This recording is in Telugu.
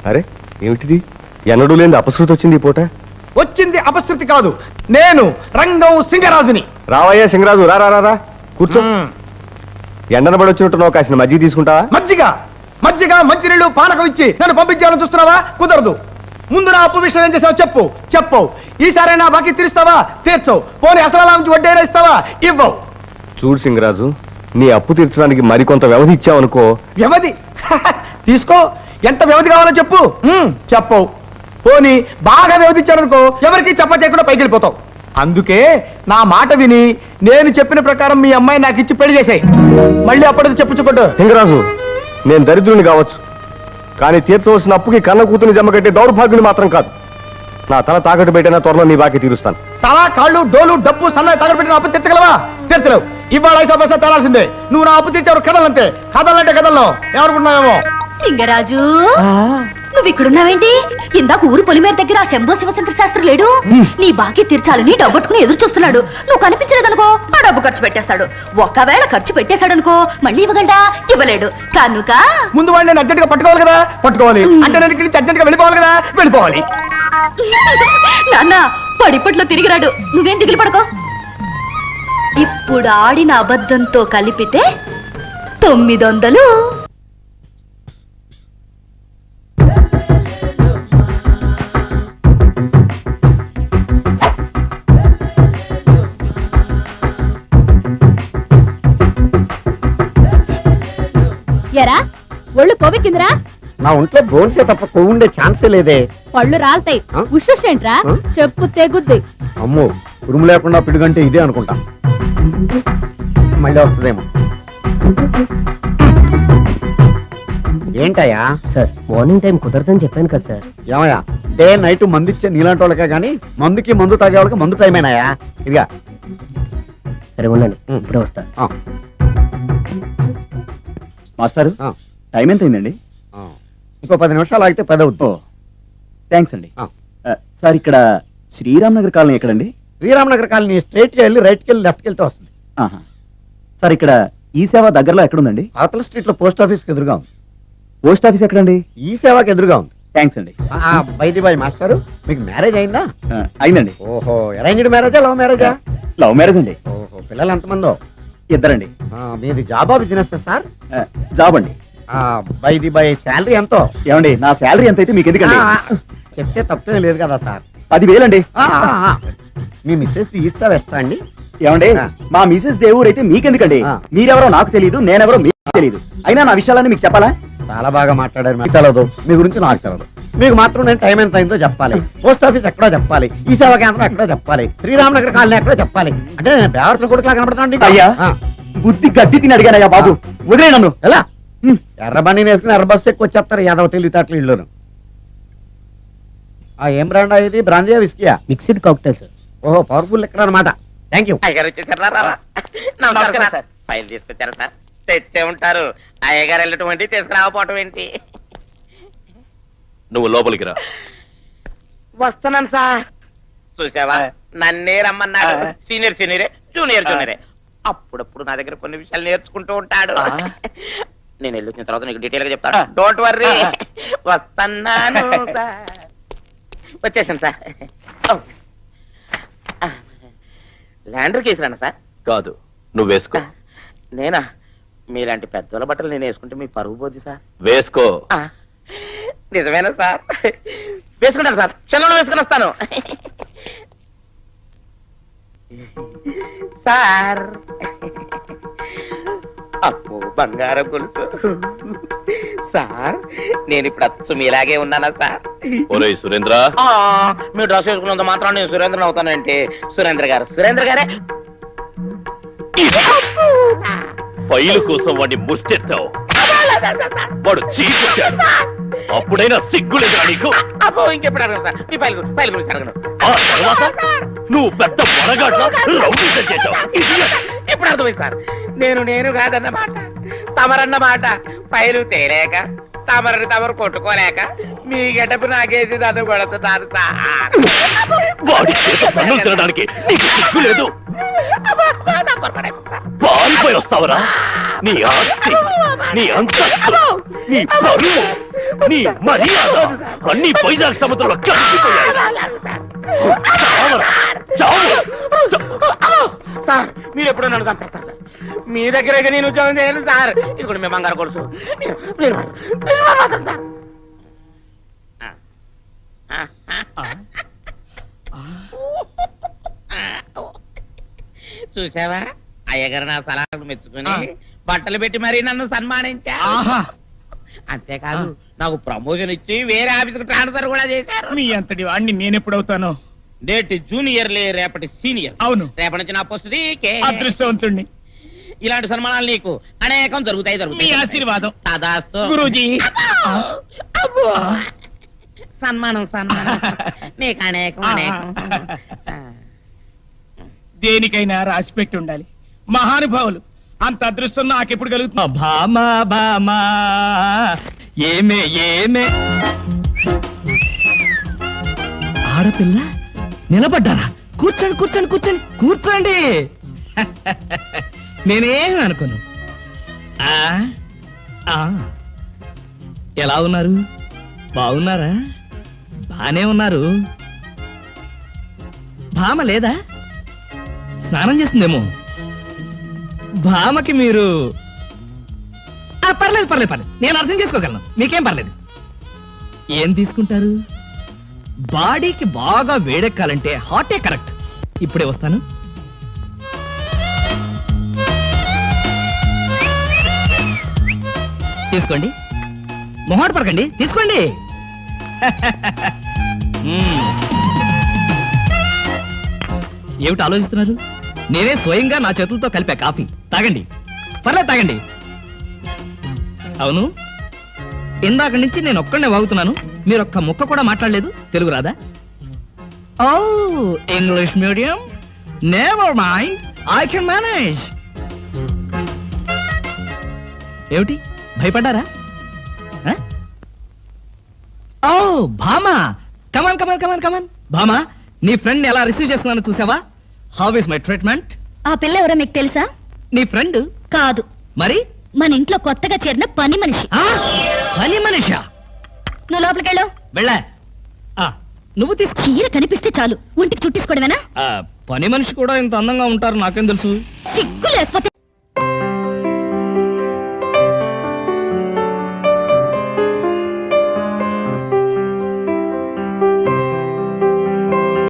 అరే ఏమిటిది? ఎన్నడూ లేని అపశృతి వచ్చింది ఈ పూట. వచ్చింది అపశృతి కాదు, నేను రంగం సింగరాజుని. రావయ్యా సింగరాజు, రా రా రా రా, కూర్చో. ఎండనబడి వచ్చినట్టు కాసిన మజ్జిగ తీసుకుంటావా? మజ్జిగ మంచినీళ్ళు పానకం ఇచ్చి నన్ను పంపించాలని చూస్తున్నావా? కుదరదు. ముందు నా అప్పు విషయం ఏం చేసావు చెప్పు. ఈసారి నా బాకీ తీరుస్తావా? తీర్చవు. పోనీ అసలు నుంచి వడ్డీ ఇస్తావా? ఇవ్వవు. చూడు సింగరాజు, నీ అప్పు తీర్చడానికి మరికొంత వ్యవధి ఇచ్చావనుకో. వ్యవధి తీసుకో. ఎంత వ్యవధి కావాలో చెప్పు. చెప్పవు. పోనీ బాగా వ్యవధి ఇచ్చాననుకో, ఎవరికి చెప్ప చేయకుండా పైకి వెళ్ళిపోతావు. అందుకే నా మాట విని నేను చెప్పిన ప్రకారం మీ అమ్మాయి నాకు ఇచ్చి పెళ్లి చేసాయి. మళ్ళీ అప్పటికి చెప్పుకోడు. సింగరాజు, నేను దరిద్రుని కావచ్చు, కానీ తీర్చవలసిన అప్పుకి కన్న కూతుని జమ కట్టే దౌర్భాగ్యుని మాత్రం కాదు. నా తల తాకట్టు పెట్టిన త్వరలో నీ బాకీ తీరుస్తాను. తల, కాళ్ళు, డోలు, డబ్బు, సన్నాయి తాకట్టు పెట్టిన అప్పు తీర్చగలవా? తీర్చలేవు. ఇవాళ 5 పైసా తేలాల్సిందే. నువ్వు నా అప్పు తీర్చావు. కథలంతే. కథలంటే కథల్లో ఏమనుకున్నావేమో. సింగరాజు, నువ్వు ఇక్కడున్నావేంటి? ఇందాక ఊరు పొలిమేర దగ్గర ఆ శంభో శివశంకర శాస్త్రి లేడు? నీ బాకీ తీర్చాలని డబ్బట్టుకుని ఎదురు చూస్తున్నాడు. నువ్వు కనిపించలేదనుకో, ఆ డబ్బు ఖర్చు పెట్టేస్తాడు. ఒకవేళ ఖర్చు పెట్టేశాడనుకో, మళ్ళీ ఇవ్వగలడా? ఇవ్వలేడు. కనుక ముందు వాడిని నేను అర్జెంట్ గా పట్టుకోవాలి కదా. పట్టుకోవాలి అంటే నేను ఇక్కడి నుంచి అర్జెంట్ గా వెళ్ళిపోవాలి కదా. వెళ్ళిపోవాలి. నాన్న పడిపట్లో తిరిగిరాడు. నువ్వేం దిగులు పడకో. ఇప్పుడు ఆడిన అబద్ధంతో కలిపితే 900. ఎరా ఒళ్ళు కొవ్వెక్కిందిరా? నా ఒంట్లో బోన్సే తప్ప కొవ్వు ఉండే ఛాన్సే లేదే. పళ్ళు రాల్తాయి. ఉషేంట్రా? చెప్పు తెగుద్ది. అమ్మో, ఉరుము లేకుండా పిడుగంటే ఇదే అనుకుంటా. మళ్ళీ వస్తుందేమో. ఏంటయ్యా? సార్, మార్నింగ్ టైం కుదరదని చెప్పాను కదా సార్. ఏమయ్యా, డే నైట్ మందు ఇచ్చే నీలాంటి వాళ్ళకే గానీ మందు తాగే వాళ్ళకి మందు టైమేనాయా? ఇదిగా సరే ఉండండి, ఇప్పుడే వస్తా. మాస్టారు, టైం ఎంత అయిందండి? ఇంకో 10 నిమిషాలు ఆగితే 10 అవుతుంది. థ్యాంక్స్ అండి. సార్, ఇక్కడ శ్రీరామ్ నగర్ కాలనీ ఎక్కడండి? శ్రీరామనగర్ కాలనీ స్ట్రైట్ గా వెళ్ళి రైట్కి వెళ్ళి లెఫ్ట్కి వెళ్తే వస్తుంది. సార్, ఇక్కడ ఈ సేవ దగ్గరలో ఎక్కడుందండి? అవతల స్ట్రీట్ లో పోస్ట్ ఆఫీస్ కి ఎదురుగా ఉంది. పోస్ట్ ఆఫీస్ ఎక్కడండి? ఈ సేవకి ఎదురుగా ఉంది. థ్యాంక్స్ అండి. బై మాస్టారు, మీకు మ్యారేజ్ అయిందా? అయిందండి. ఓహో, అరేంజ్డ్ మ్యారేజా లవ్ మ్యారేజా? లవ్ మ్యారేజ్ అండి. ఓహో, పిల్లలు ఎంతమందో? ఇద్దరండి. మీది జాబా బిజినెస్ సార్? జాబ్ అండి. బై శాలరీ ఎంతో? ఏమండి, నా శాలరీ ఎంత అయితే మీకు ఎందుకండి? చెప్తే తప్పేం లేదు కదా సార్. 10,000 అండి. మీ మిస్సెస్ ఈస్తా వెస్తా అండి? ఏమండి, మా మిసెస్ దేవుడు అయితే మీకెందుకండి? మీరెవరో నాకు తెలియదు, నేనెవరో మీకు తెలియదు. అయినా నా విషయాలన్నీ మీకు చెప్పాలా? చాలా బాగా మాట్లాడారు. మీకు తెలదు, మీ గురించి నాకు తెలదు. మీకు మాత్రం నేను టైం ఎంత అయిందో చెప్పాలి. పోస్ట్ ఆఫీస్ ఎక్కడో చెప్పాలి, ఈ సేవా కేంద్రం ఎక్కడో చెప్పాలి, శ్రీరామనగర్ కాలనీ ఎక్కడో చెప్పాలి. అంటే నేను బేవర్సన కొడుకులా కనబడతాను. అయ్యా, బుద్ధి గడ్డి తిని అడిగానయ్యా బాబు, వదిలే నన్ను. ఎలా? ఎర్రబండి వేసుకుని ఎర్ర బస్సు ఎక్కువ వచ్చేస్తారు యాదవ తెలివితేటలు ఇళ్ళును. ఏం బ్రాండ్ ఇది? బ్రాంజియా విస్కియా? Mixed cocktail sir. ఓహో, పవర్ఫుల్ ఎక్కడ అనమాట. Thank you. నమస్కారం సార్. ఫైల్ తీసుకొచ్చారు సార్. తెచ్చే ఉంటారు. అయ్యగారు వెళ్ళటం ఏంటి, తీసుకురాకపోవటం ఏంటి? నువ్వు లోపలికి రా. వస్తున్నాను సార్. చూసావా, నన్నే రమ్మన్నాడు. సీనియర్ సీనియరే, జూనియర్ జూనియరే. అప్పుడప్పుడు నా దగ్గర కొన్ని విషయాలు నేర్చుకుంటూ ఉంటాడు. నేను వెళ్ళొచ్చిన తర్వాత నీకు డీటెయిల్ గా చెప్తాను. Don't worry. వస్తున్నాను సార్. వచ్చేసాను సార్. ల్యాండర్ కేసురానా సార్? కాదు, నువ్వు వేసుకో. నేనా? మీలాంటి పెద్దోళ్ళ బట్టలు నేను వేసుకుంటే మీ పరువు పోద్ది సార్. వేసుకో. నిజమేనా సార్? వేసుకుంటాను సార్. క్షణంలో వేసుకుని వస్తాను సార్. అప్పు బంగారం గొలుసు సార్. నేను ఇప్పుడు అచ్చు మీలాగే ఉన్నానా సార్? ఒరేయ్ సురేంద్ర, మీరు డ్రెస్ వేసుకున్నంత మాత్రం నేను సురేంద్రన్ అవుతానంటే. సురేంద్ర గారే ఫైలు కోసం వాడిని ముష్టెత్తావు. వాడు చీకొట్టాడు. అప్పుడైనా సిగ్గులేదురా నీకు? అబ్బో, ఇంకెప్పుడు అడగను సార్. మీ ఫైల్ గురించి అడగను. ఆ తర్వాత నువ్వు పెద్ద పొరగాట్ల రౌడీజం చేశావు. ఇప్పుడు అర్థమైంది సార్. నేను కాదన్నమాట, తమరన్నమాట. ఫైలు తేలేక, తమరు కొట్టుకోలేక మీ గెటపు నాకేసి నన్ను కొడుతున్నారు సార్. వాడి చేత పన్నులు తినడానికి నీకు సిగ్గు లేదు? పారిపోయి వస్తావరా? నీ ఆస్తి, నీ అంతస్తు, నీ పరువు నీ మర్యాద అన్ని వైజాగ్ సముద్రంలో కలిసిపోయాయి. చావరా, చావు. సార్ మీరు ఎప్పుడో నన్ను చంపేస్తారు సార్. మీ దగ్గర నేను ఉద్యోగం చేయను సార్. ఇది కూడా మీ బంగారు కొడుచు. మీరు మాట్లాడతాను సార్. చూసావా అయ్యగారు నా సలహాలు మెచ్చుకుని బట్టలు పెట్టి మరీ నన్ను సన్మానించా. అంతేకాదు నాకు ప్రమోషన్ ఇచ్చి వేరే ఆఫీస్ కు ట్రాన్స్ఫర్ కూడా చేశారు. మీ అంతటి వాడిని నేను ఎప్పుడవుతాను? నేటి జూనియర్లే రేపటి సీనియర్. అవును, రేపటి నుంచి నా పోస్ట్ నీకే. అదృష్టవంతుణ్ణి. ఇలాంటి సన్మానాలు నీకు అనేకం జరుగుతాయి మీ జరుగుతాయి. ఆశీర్వాదం తదాస్తు గురూజీ. సన్మానం సన్మానం నీకు అనేకం అనేకం. దేనికైనా రాసి పెట్టి ఉండాలి. మహానుభావులు అంత అదృష్టం నాకెప్పుడు కలుగుతుంది? భామా భామా ఏమే ఏమే ఆడపిల్ల నిలబడ్డారా? కూర్చోండి కూర్చోండి కూర్చోండి కూర్చోండి. నేనేం అనుకోను. ఆ, ఆ. ఎలా ఉన్నారు? బాగున్నారా? బానే ఉన్నారు. భామ లేదా? స్నానం చేస్తుందేమో. భామకి మీరు పర్లేదు పర్లేదు పర్లేదు, నేను అర్థం చేసుకోగలను, మీకేం పర్లేదు. ఏం తీసుకుంటారు? బాడీకి బాగా వేడెక్కాలంటే హాటే కరెక్ట్. ఇప్పుడే వస్తాను. తీసుకోండి, మొహాట పడకండి, తీసుకోండి. ఏమిటి ఆలోచిస్తున్నారు? నేనే స్వయంగా నా చేతులతో కలిపా కాఫీ. తాగండి, పర్లేదు తాగండి. అవును, ఇందాక నుంచి నేను ఒక్కడనే వాగుతున్నాను, మీరు ఒక్క ముక్క కూడా మాట్లాడలేదు. తెలుగు రాదా? ఓ, English medium. Never mind, I can manage. ఏమిటి భయపడ్డారా? ఓ భామా, కమాన్ కమాన్ కమాన్ కమాన్. భామా, నీ ఫ్రెండ్ ఎలా రిసీవ్ చేస్తున్నానో చూసావా? How is my treatment? ఆ పిల్ల ఎవరో మీకు తెలుసా? నీ ఫ్రెండ్ కాదు, మరి? మన ఇంట్లో కొత్తగా చేరిన పని మనిషి. ఆ, పని మనిషా? నువ్వు లోపలికెళ్ళు. వెళ్ళా. నువ్వు తీసుకో. చీర కనిపిస్తే చాలు ఒంటికి చుట్టేసుకోవడమేనా? పని మనిషి కూడా ఇంత అందంగా ఉంటారు నాకేం తెలుసు? సిగ్గు లేకపోతే